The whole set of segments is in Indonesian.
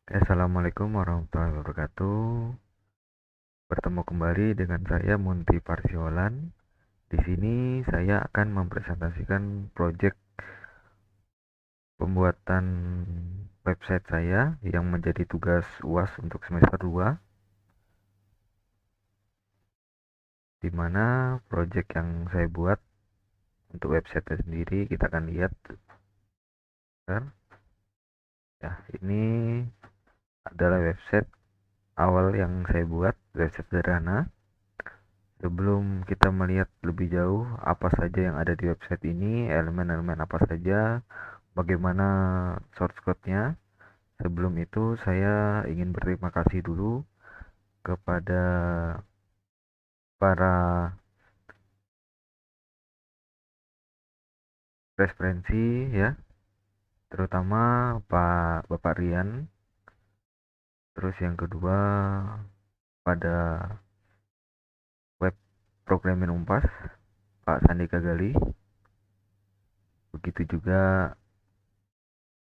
Assalamualaikum warahmatullahi wabarakatuh. Bertemu kembali dengan saya Munti Parsiolan. Di sini saya akan mempresentasikan proyek pembuatan website saya yang menjadi tugas UAS untuk semester 2, di mana proyek yang saya buat untuk website sendiri kita akan lihat. Ya, ini adalah website awal yang saya buat, website sederhana. Sebelum kita melihat lebih jauh apa saja yang ada di website ini, elemen-elemen apa saja, bagaimana source code-nya, sebelum itu saya ingin berterima kasih dulu kepada para referensi ya, terutama Bapak Rian. Terus yang kedua pada web programming Unpas, Pak Sandi Kagali. Begitu juga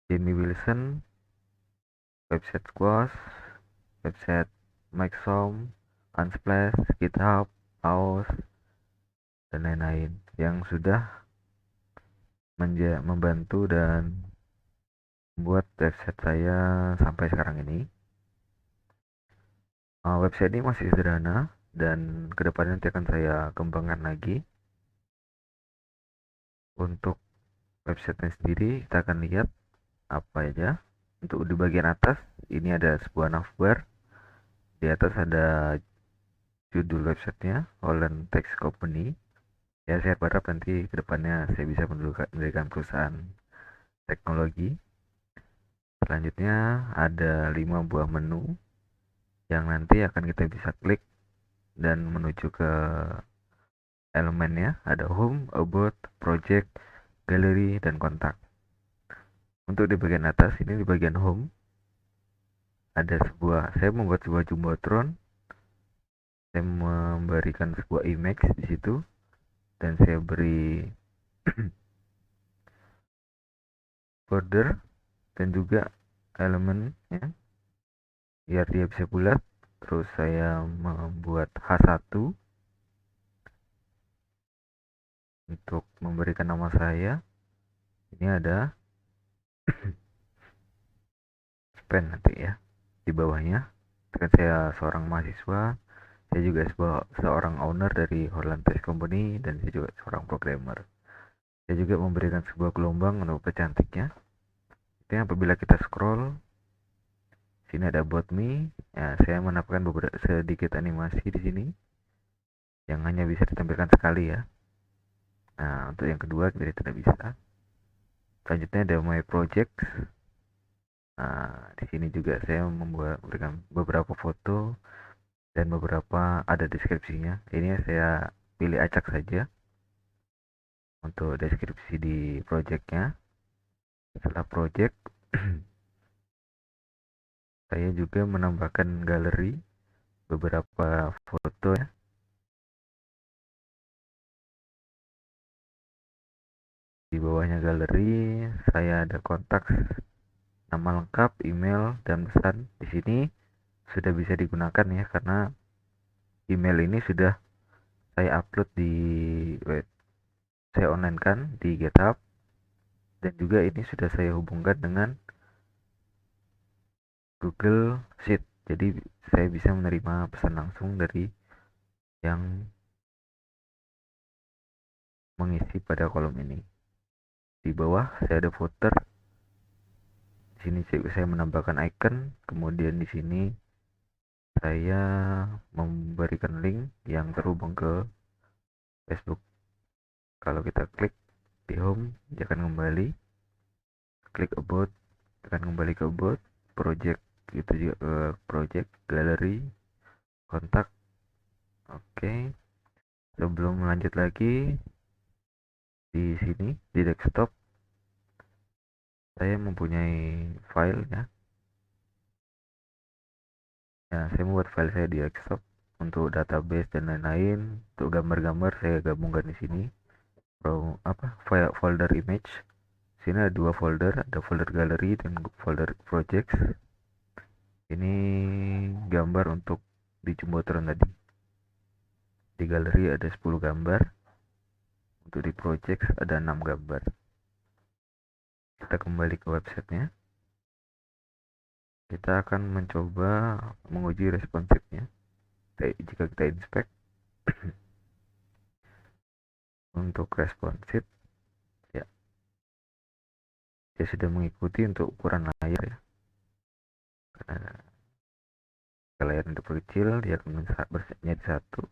Jamie Wilson, website Squash, website Microsoft, Unsplash, GitHub, AOS, dan lain-lain yang sudah membantu dan membuat website saya sampai sekarang ini. Website ini masih sederhana dan kedepannya nanti akan saya kembangkan lagi. Untuk website sendiri kita akan lihat apa aja. Untuk di bagian atas ini ada sebuah navbar. Di atas ada judul websitenya Holland Tech Company. Ya, saya berharap nanti kedepannya saya bisa mendirikan perusahaan teknologi. Selanjutnya ada 5 buah menu yang nanti akan kita bisa klik dan menuju ke elemennya. Ada home, about, project, gallery, dan kontak. Untuk di bagian atas ini, di bagian home ada saya membuat sebuah jumbotron. Saya memberikan sebuah image di situ dan saya beri border dan juga elemen ya, biar dia bisa bulat. Terus saya membuat H1 untuk memberikan nama saya. Ini ada span nanti ya di bawahnya. Kan saya seorang mahasiswa, saya juga seorang owner dari Holland Tech Company, dan saya juga seorang programmer. Saya juga memberikan sebuah gelombang untuk kecantiknya. Itu apabila kita scroll, sini ada about me. Ya, saya menambahkan sedikit animasi di sini yang hanya bisa ditampilkan sekali ya. Nah, untuk yang kedua kita tidak bisa. Selanjutnya ada my project. Nah, di sini juga saya memberikan beberapa foto dan beberapa ada deskripsinya. Ini saya pilih acak saja untuk deskripsi di projectnya. Setelah project, saya juga menambahkan galeri beberapa foto ya. Di bawahnya galeri, saya ada kontak, nama lengkap, email, dan pesan. Di sini sudah bisa digunakan ya, karena email ini sudah saya upload di web, saya online kan di GitHub, dan juga ini sudah saya hubungkan dengan Google Sheet. Jadi saya bisa menerima pesan langsung dari yang mengisi pada kolom ini. Di bawah saya ada footer. Di sini saya menambahkan icon, kemudian di sini saya memberikan link yang terhubung ke Facebook. Kalau kita klik di home, dia akan kembali. Klik about, akan kembali ke about, project, gitu juga ke project, gallery, kontak. Oke. Sebelum lanjut lagi, di sini di desktop saya mempunyai file ya. Ya, saya membuat file saya di desktop untuk database dan lain-lain. Untuk gambar-gambar saya gabungkan di sini. File folder image. Sini ada dua folder, ada folder gallery dan folder projects. Ini gambar untuk di Jumbotron tadi. Di galeri ada 10 gambar, untuk di project ada 6 gambar. Kita kembali ke websitenya. Kita akan mencoba menguji responsifnya. Jika kita inspect untuk responsif, ya, dia sudah mengikuti untuk ukuran layar ya. Karena layar untuk kecil, dia akan menjadi satu.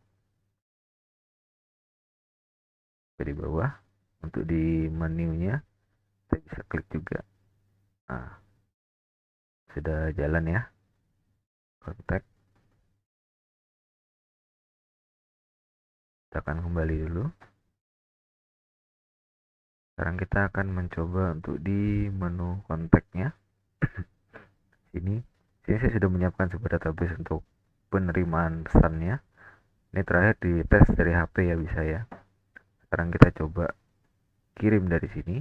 Di bawah, untuk di menunya kita bisa klik juga. Nah, sudah jalan ya. Kontak. Kita akan kembali dulu. Sekarang kita akan mencoba untuk di menu kontaknya. Sini saya sudah menyiapkan sebuah database untuk penerimaan pesannya. Ini terakhir di tes dari HP ya, bisa ya. Sekarang kita coba kirim dari sini.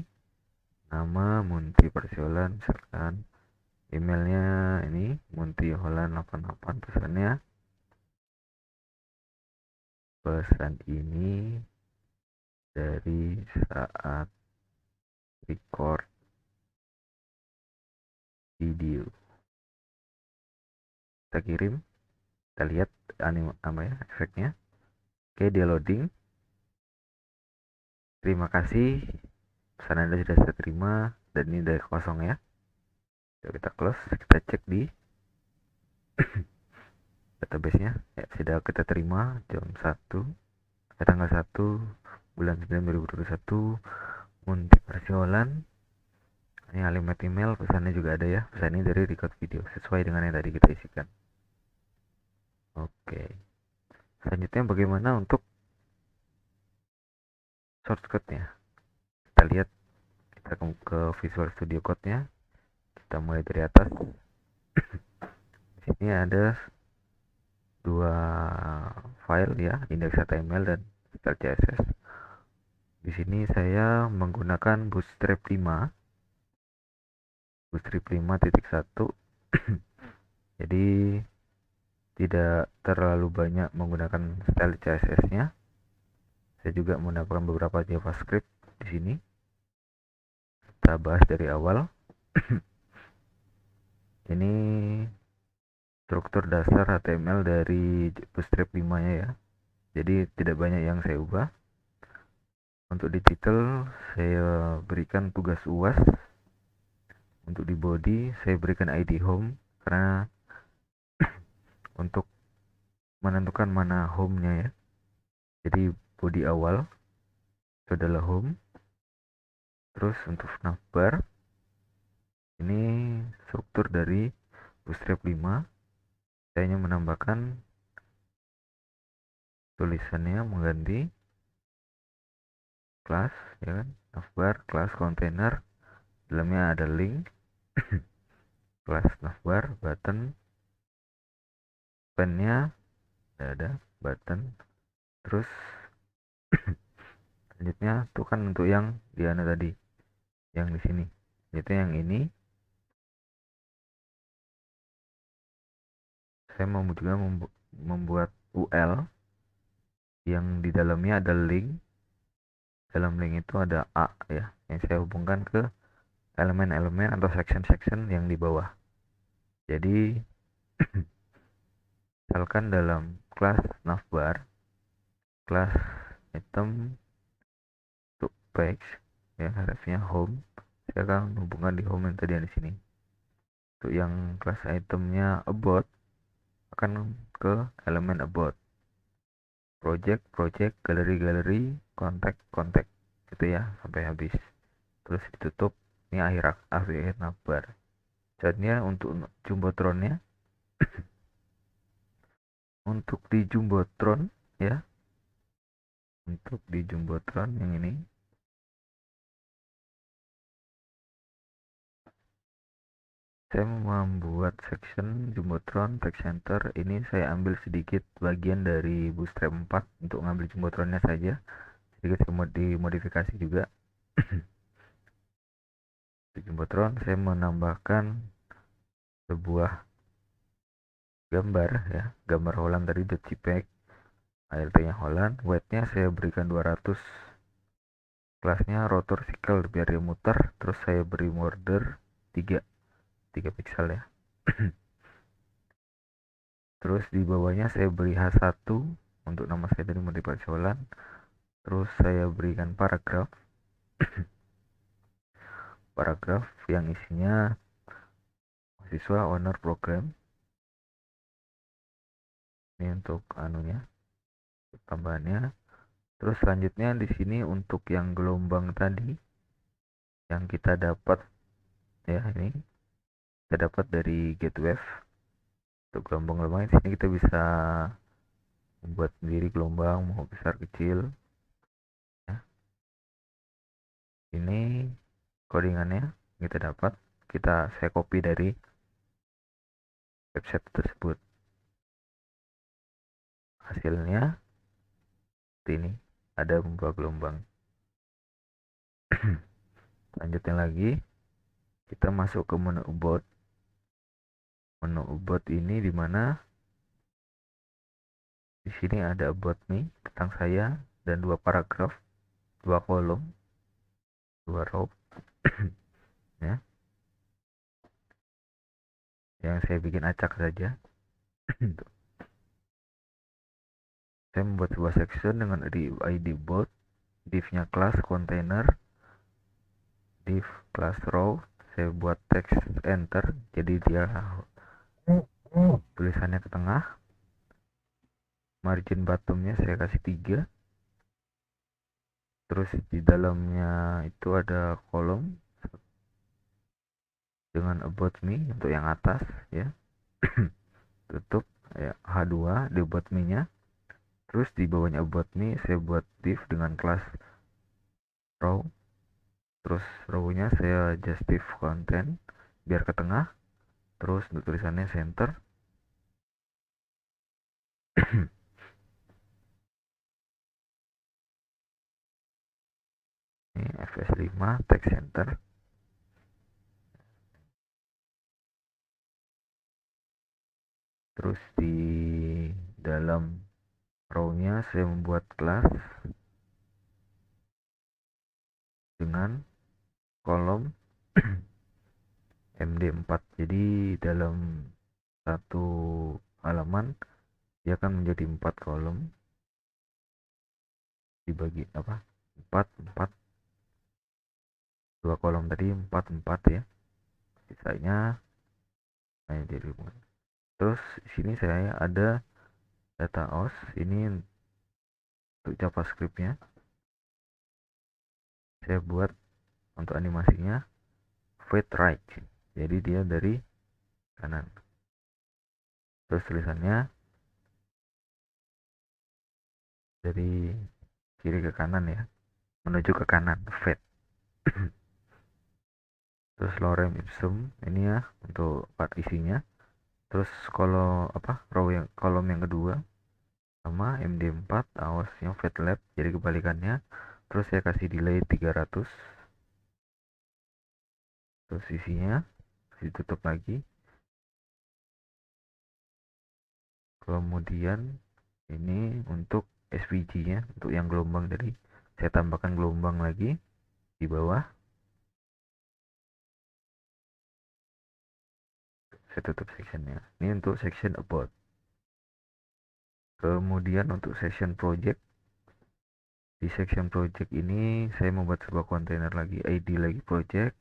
Nama Munti Persiolan, misalkan emailnya ini muntiholan88. Pesan ini dari saat record video. Kita kirim, kita lihat efeknya. Oke, dia loading. Terima kasih, pesan Anda sudah saya terima, dan ini dari kosong ya. Kita close, kita cek di database-nya. Ya, sudah kita terima jam 1, tanggal 1 bulan 9 2021. Munti Persiolan. Ini alamat email, pesannya juga ada ya. Pesan ini dari record video sesuai dengan yang tadi kita isikan. Oke. Selanjutnya bagaimana untuk shortcut-nya? Kita lihat, kita ke Visual Studio Code-nya. Kita mulai dari atas. Di sini ada 2 file ya, index.html dan style.css. Di sini saya menggunakan Bootstrap 5. Bootstrap 5.1. Jadi tidak terlalu banyak menggunakan style CSS-nya. Saya juga menggunakan beberapa JavaScript di sini. Kita bahas dari awal. Ini struktur dasar HTML dari Bootstrap 5-nya ya. Jadi tidak banyak yang saya ubah. Untuk di title saya berikan tugas UAS. Untuk di body saya berikan ID home karena untuk menentukan mana home-nya ya. Jadi body awal itu adalah home. Terus untuk navbar ini struktur dari Bootstrap 5. Saya hanya menambahkan tulisannya, mengganti class ya kan, navbar class container, dalamnya ada link. Class navbar button, pen-nya ada button. Terus selanjutnya itu kan untuk yang di mana tadi, yang di sini. Itu yang ini saya mau juga membuat UL yang di dalamnya ada link. Dalam link itu ada A ya, yang saya hubungkan ke elemen-elemen atau section-section yang di bawah. Jadi misalkan dalam kelas navbar, kelas item untuk page ya, harusnya home, saya akan hubungkan di home yang tadi di sini. Untuk yang kelas itemnya about, akan ke elemen about. Project, galeri, kontak gitu ya sampai habis. Terus ditutup. Ini akhir navbar. Contohnya untuk Jumbotronnya, untuk di Jumbotron ya, untuk di Jumbotron yang ini saya membuat section Jumbotron text center. Ini saya ambil sedikit bagian dari Bootstrap 4 untuk ngambil Jumbotronnya saja, sedikit dimodifikasi juga. Di Jumbotron saya menambahkan sebuah gambar ya, gambar Holland tadi .jpeg, ALT nya Holland, weight nya saya berikan 200, kelasnya rotor cycle biar dia muter, terus saya beri border 3 pixel ya. Terus di bawahnya saya beri H1 untuk nama saya tadi motivasi Holland, terus saya berikan paragraf yang isinya mahasiswa owner program. Ini untuk anunya, tambahannya. Terus selanjutnya di sini untuk yang gelombang tadi yang kita dapat ya, ini kita dapat dari GetWave. Untuk gelombang-gelombang di sini kita bisa membuat sendiri gelombang mau besar kecil ya. Ini codingannya kita dapat, saya copy dari website tersebut. Hasilnya ini ada membuat gelombang. Lanjutnya lagi kita masuk ke menu about. Menu about ini dimana di sini ada about me tentang saya dan 2 paragraf, 2 kolom, 2 row ya, yang saya bikin acak saja. Saya membuat sebuah section dengan ID about, div-nya class container, div class row, saya buat text enter, jadi dia tulisannya ke tengah. Margin bottomnya saya kasih 3. Terus di dalamnya itu ada kolom dengan about me untuk yang atas ya. Tutup ya, H2 di about me nya. Terus di bawahnya about me saya buat div dengan kelas row. Terus row-nya saya just div content biar ke tengah. Terus untuk tulisannya center. Ini FS5 text center. Terus di dalam row-nya saya membuat kelas dengan kolom MD4. Jadi dalam satu halaman dia akan menjadi 4 kolom, dibagi 4 2 kolom tadi 4 ya, sisanya hanya jadi hubungan. Terus di sini saya ada data os, ini untuk JavaScript-nya saya buat untuk animasinya fade right, jadi dia dari kanan. Terus tulisannya dari kiri ke kanan ya, menuju ke kanan, fade. Terus lorem ipsum ini ya untuk part isinya. Terus kalau row yang kolom yang kedua sama MD4 awas-nya fade left, jadi kebalikannya. Terus saya kasih delay 300. Terus isinya ditutup lagi. Kemudian ini untuk SVG nya, untuk yang gelombang tadi saya tambahkan gelombang lagi di bawah, saya tutup sectionnya. Ini untuk section about. Kemudian untuk section project, di section project ini saya membuat sebuah kontainer lagi, ID lagi project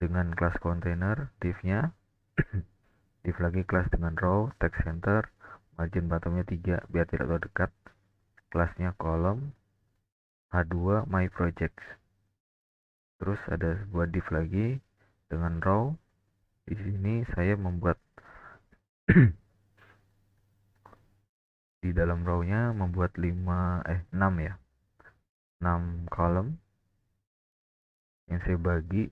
dengan kelas kontainer, div-nya div lagi kelas dengan row, text center, margin bottomnya 3 biar tidak terlalu dekat, kelasnya kolom, H2 my projects. Terus ada sebuah div lagi dengan row. Di sini saya membuat di dalam row-nya membuat 6 ya, 6 kolom yang saya bagi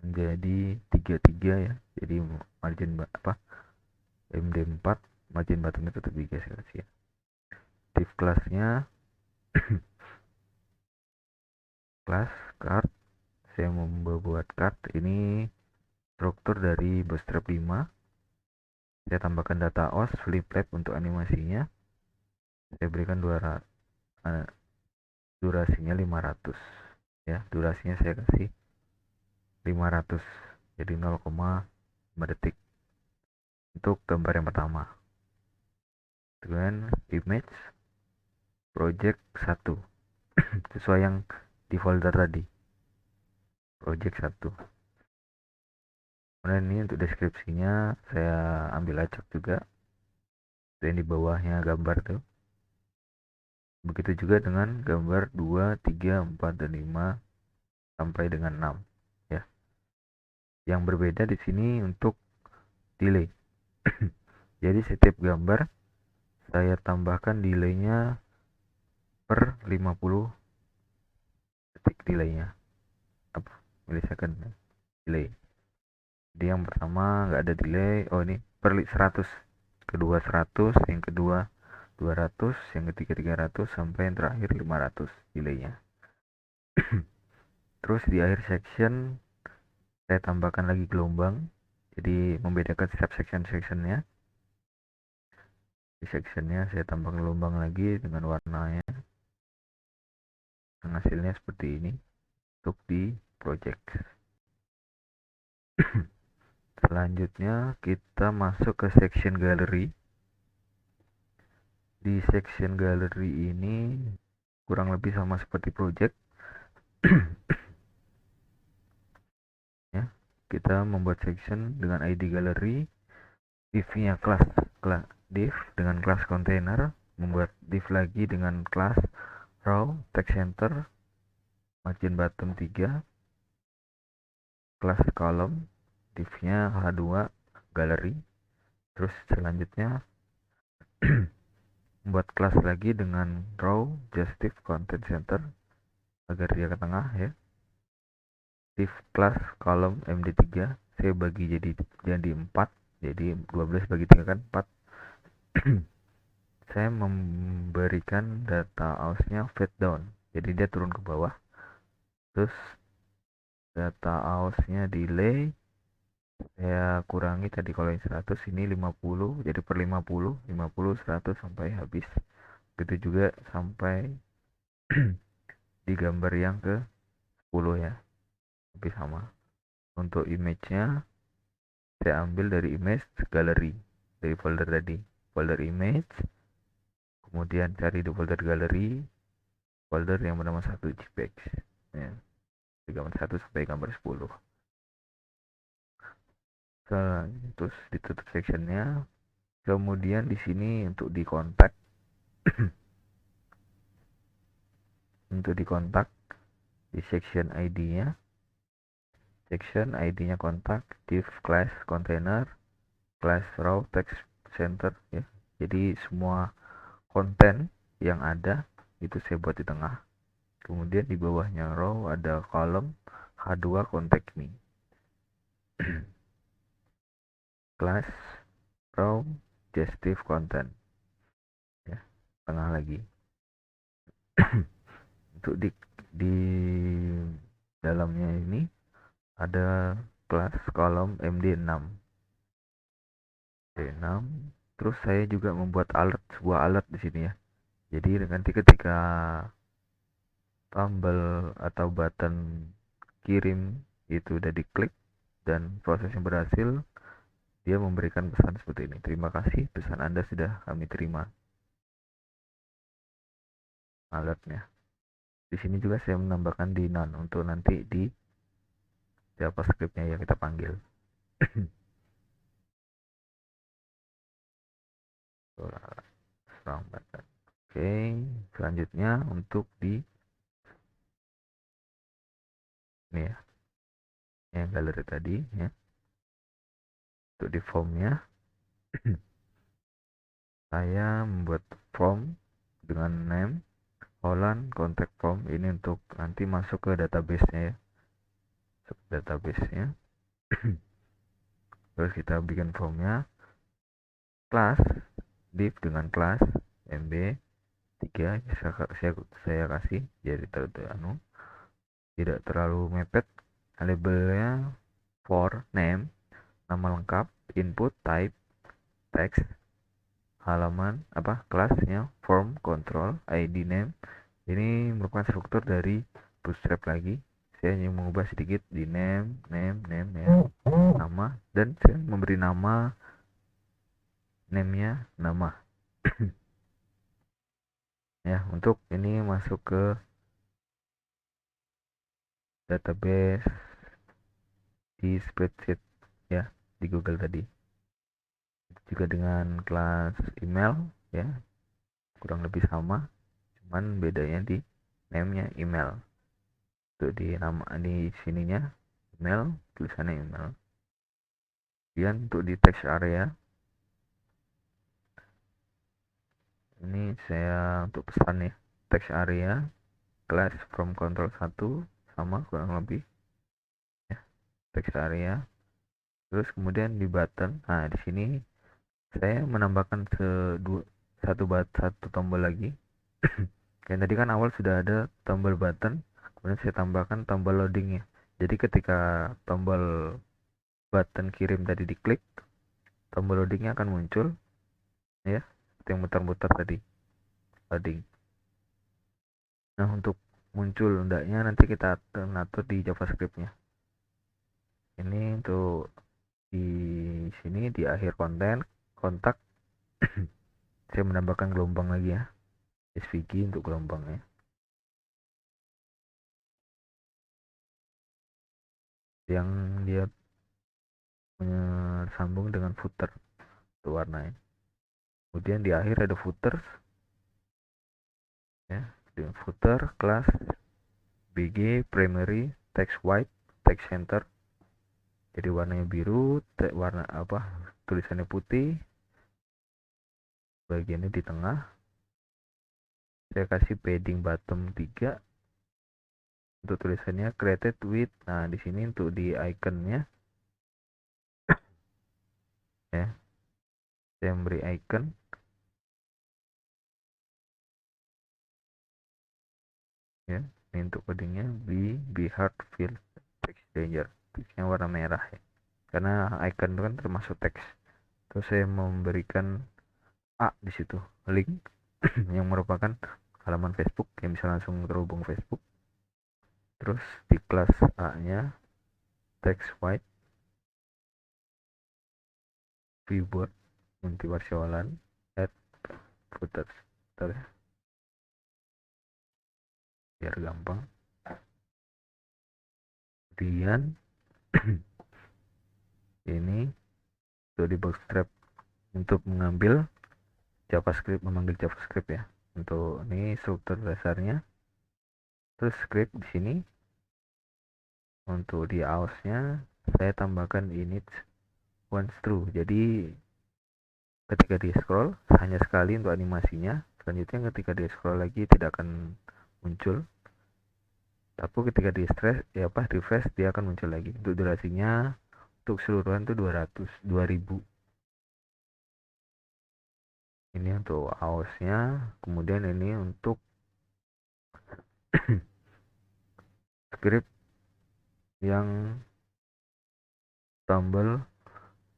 menjadi 3 ya, jadi margin MD4 margin bottomnya tetap 3 saya kasih ya. Div kelasnya kelas card, saya membuat card ini struktur dari bootstrap 5 Saya tambahkan data OS flip lab untuk animasinya. Saya berikan 200, durasinya 500 ya. Durasinya saya kasih 500, jadi 0,5 detik untuk gambar yang pertama. Dengan image project 1 sesuai yang di folder tadi, project 1. Kemudian ini untuk deskripsinya saya ambil acak juga, dan di bawahnya gambar tuh. Begitu juga dengan gambar 2, 3, 4, dan 5 sampai dengan 6 ya. Yang berbeda di sini untuk delay. Jadi setiap gambar saya tambahkan delaynya per 50 detik, delaynya apa, milisecond delay. Jadi yang pertama nggak ada delay, oh ini per 100, kedua 100, yang kedua 200, yang ketiga 300, sampai yang terakhir 500 delaynya. Terus di akhir section saya tambahkan lagi gelombang, jadi membedakan setiap sectionnya. Di sectionnya saya tambah gelombang lagi dengan warnanya, dan hasilnya seperti ini untuk di project. Selanjutnya kita masuk ke section gallery. Di section gallery ini kurang lebih sama seperti project. Ya, kita membuat section dengan ID gallery, div-nya class div dengan class container, membuat div lagi dengan class row text center, margin bottom 3, class column, div-nya H2 gallery. Terus selanjutnya membuat kelas lagi dengan row justif content center agar dia ke tengah ya. Div class column md3 saya bagi jadi 4, jadi 12 bagi 3 kan 4. Saya memberikan data aus-nya fade down, jadi dia turun ke bawah. Terus data aus-nya delay saya kurangi, tadi kalau yang 100 ini 50, jadi per 50 100 sampai habis. Begitu juga sampai di gambar yang ke 10 ya, lebih sama. Untuk image-nya saya ambil dari image gallery, dari folder tadi, folder image, kemudian cari di folder gallery, folder yang bernama 1 JPEG ya, di gambar 1 sampai gambar 10. Terus ditutup sectionnya. Kemudian di sini untuk di kontak untuk di kontak di section ID-nya, section ID-nya kontak, div class container, class row text center ya. Jadi semua konten yang ada itu saya buat di tengah. Kemudian di bawahnya row ada kolom H2 contact me. Class row justif content ya, tengah lagi. Untuk di dalamnya ini ada kelas kolom MD6. D6. Terus saya juga membuat alert, sebuah alert di sini ya. Jadi nanti ketika tombol atau button kirim itu udah diklik dan prosesnya berhasil, dia memberikan pesan seperti ini: terima kasih, pesan Anda sudah kami terima. Alertnya. Di sini juga saya menambahkan di none untuk nanti di JavaScript-nya yang kita panggil. Oke, selanjutnya untuk di ini ya, yang galeri tadi ya. Untuk di formnya saya membuat form dengan name Holland contact form, ini untuk nanti masuk ke database-nya ya, database-nya. Terus kita bikin formnya, class div dengan class mb3 saya kasih jadi tidak terlalu mepet. Labelnya for name, nama lengkap, input type text, halaman kelasnya, form, control, ID, name. Ini merupakan struktur dari Bootstrap lagi. Saya hanya mengubah sedikit di name ya, nama, dan saya memberi nama name-nya nama. Ya, untuk ini masuk ke database di spreadsheet ya, di Google tadi. Juga dengan kelas email ya, kurang lebih sama, cuman bedanya di name-nya email. Untuk di nama di sininya email, tulisannya email. Kemudian untuk di text area ini saya untuk pesan ya, text area class from control 1 sama kurang lebih ya, text area. Terus kemudian di button, nah di sini saya menambahkan satu tombol lagi. Kayak tadi kan awal sudah ada tombol button, kemudian saya tambahkan tombol loading ya. Jadi ketika tombol button kirim tadi diklik, tombol loadingnya akan muncul ya, yang muter-muter tadi, loading. Nah, untuk muncul hendaknya nanti kita atur di JavaScript-nya. Ini untuk di sini di akhir kontak saya menambahkan gelombang lagi ya, SVG untuk gelombangnya, yang dia sambung dengan footer itu warnanya. Kemudian di akhir ada footers ya, dengan footer class BG primary text white text center, jadi warnanya biru, warna tulisannya putih, bagiannya di tengah. Saya kasih padding bottom 3 untuk tulisannya created with. Nah, di sini untuk di iconnya ya, saya memberi icon ya. Ini untuk codingnya be hard fill text danger, teksnya warna merah ya, karena icon itu kan termasuk teks. Terus saya memberikan di situ link yang merupakan halaman Facebook yang bisa langsung terhubung Facebook. Terus di kelas A-nya text white viewboard multi warsiwalan add footers. Terus biar gampang. Kemudian ini untuk di Bootstrap untuk memanggil JavaScript ya. Untuk ini struktur dasarnya. Terus script di sini. Untuk di aus-nya saya tambahkan init once true. Jadi ketika di scroll hanya sekali untuk animasinya. Selanjutnya ketika di scroll lagi tidak akan muncul. Tapi ketika di refresh dia akan muncul lagi. Untuk durasinya untuk keseluruhan itu 2000. Ini untuk aus-nya. Kemudian ini untuk script yang tombol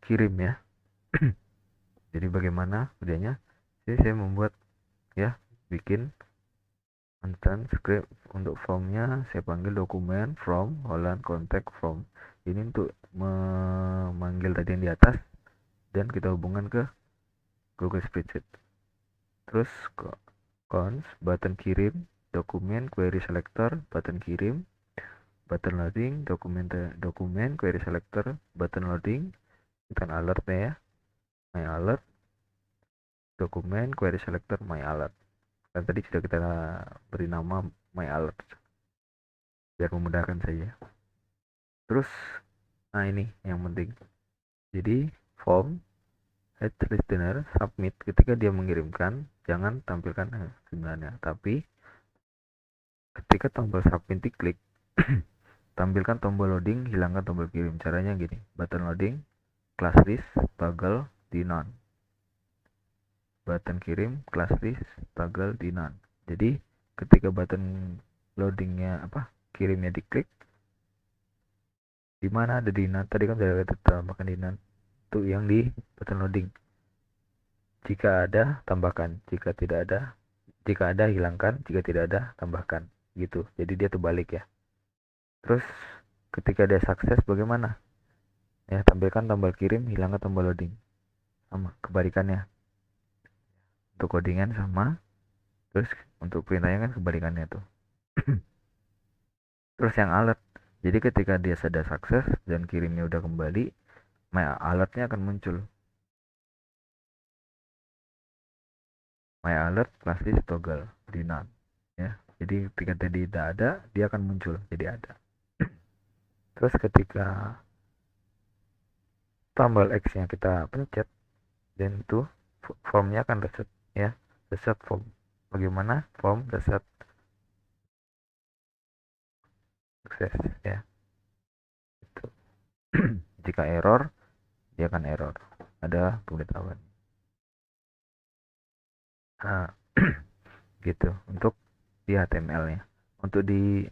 kirim ya. Jadi bagaimana kerjanya? Jadi saya membuat ya, bikin instance script. Untuk formnya saya panggil dokumen from Holland contact from. Ini untuk memanggil tadi yang di atas dan kita hubungkan ke Google Spreadsheet. Terus cons button kirim, dokumen query selector, button kirim, button loading, dokumen query selector, button loading, bukan alert ya, my alert, dokumen query selector, my alert. Dan tadi sudah kita beri nama my alert biar memudahkan saja. Terus ini yang penting, jadi form head listener submit, ketika dia mengirimkan jangan tampilkan sebenarnya, tapi ketika tombol submit diklik tampilkan tombol loading, hilangkan tombol kirim. Caranya gini, button loading class list toggle di none, button kirim class list toggle di none. Jadi ketika button loadingnya kirimnya diklik, di mana ada di none tadi kan sudah kita tambahkan di none, itu yang di button loading. Jika ada, tambahkan. Jika ada, hilangkan. Jika tidak ada, tambahkan. Gitu. Jadi dia terbalik ya. Terus ketika dia sukses bagaimana? Ya, tampilkan tombol kirim, hilangkan tombol loading. Sama, kebalikannya. Untuk codingan sama, terus untuk perintahnya kan kebalikannya tuh. Terus yang alert. Jadi ketika dia sudah sukses dan kirimnya udah kembali, my alertnya akan muncul. My alert pasti toggle di none ya. Jadi ketika tadi tidak ada, dia akan muncul jadi ada. Terus ketika tombol X nya kita pencet, dan itu formnya akan reset ya, reset form. Bagaimana form reset sukses ya itu. Jika error, dia akan error, ada pemberitahuan. Nah, gitu untuk di HTML nya. Untuk di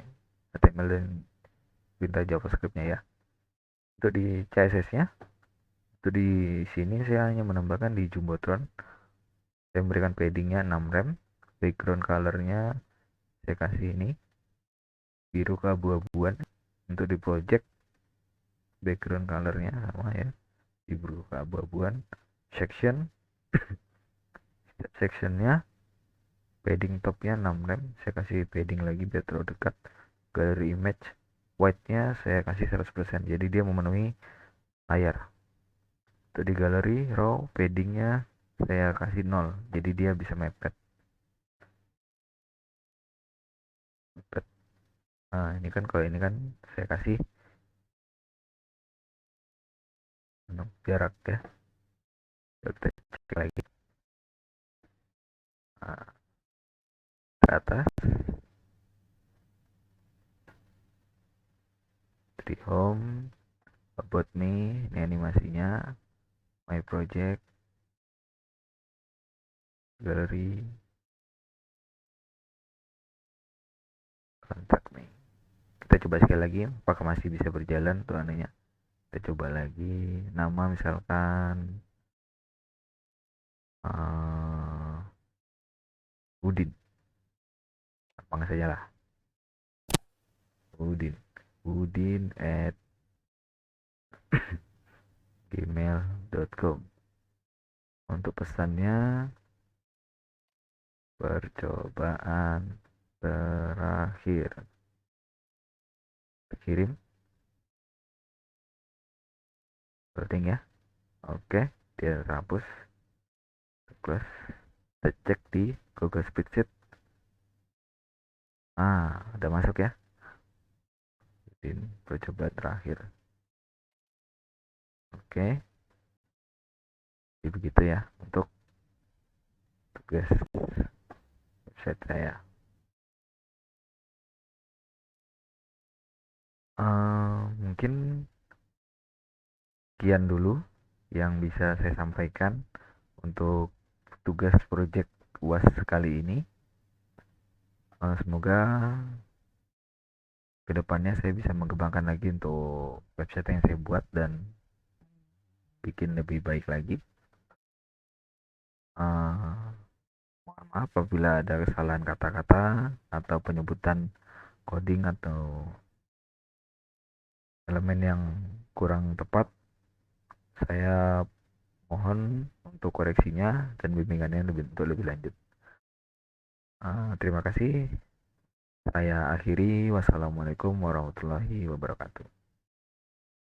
HTML dan perintah JavaScript nya ya. Untuk di CSS nya, itu di sini saya hanya menambahkan di Jumbotron. Saya memberikan paddingnya 6 rem. Background colornya saya kasih ini biru keabu-abuan. Untuk di project background colornya sama ya, biru keabu-abuan. Sectionnya padding topnya 6 rem. Saya kasih padding lagi biar terlalu dekat. Gallery image white nya saya kasih 100%, jadi dia memenuhi layar. Untuk di galeri raw paddingnya saya kasih 0, jadi dia bisa mepet. Nah ini kan, kalau ini kan saya kasih jarak ya. Kita cek lagi. Nah, ke atas di home, about me, ini animasinya, my project, gallery, contact me. Kita coba sekali lagi apakah masih bisa berjalan tuh anehnya. Kita coba lagi nama misalkan Udin, apa saja lah, Udin at gmail.com. Untuk pesannya, percobaan terakhir, kirim loading ya. Oke, dia terhapus. Terus kita cek di Google Spreadsheet. Udah masuk ya. Udin percobaan terakhir. Oke, jadi begitu ya untuk tugas website saya. Mungkin sekian dulu yang bisa saya sampaikan untuk tugas project UAS kali ini. Semoga kedepannya saya bisa mengembangkan lagi untuk website yang saya buat dan bikin lebih baik lagi. Mohon maaf apabila ada kesalahan kata-kata atau penyebutan coding atau elemen yang kurang tepat. Saya mohon untuk koreksinya dan bimbingannya untuk lebih lanjut. Terima kasih. Saya akhiri. Wassalamualaikum warahmatullahi wabarakatuh.